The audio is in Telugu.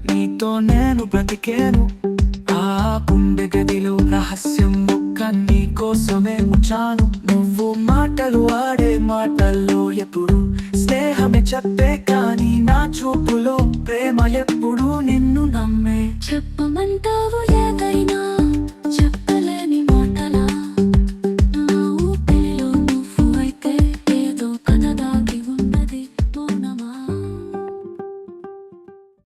నీతో నేను బ్రతికేను. ఆ గుండె గదిలో రహస్యం ముక్క నీ కోసమే ఉంచాను. నువ్వు మాటలు ఆడే మాటల్లో ఎప్పుడు స్నేహమే చెప్పే, కానీ నా చూపులో ప్రేమ ఎప్పుడు నిన్ను నమ్మే. చెప్పమంటావు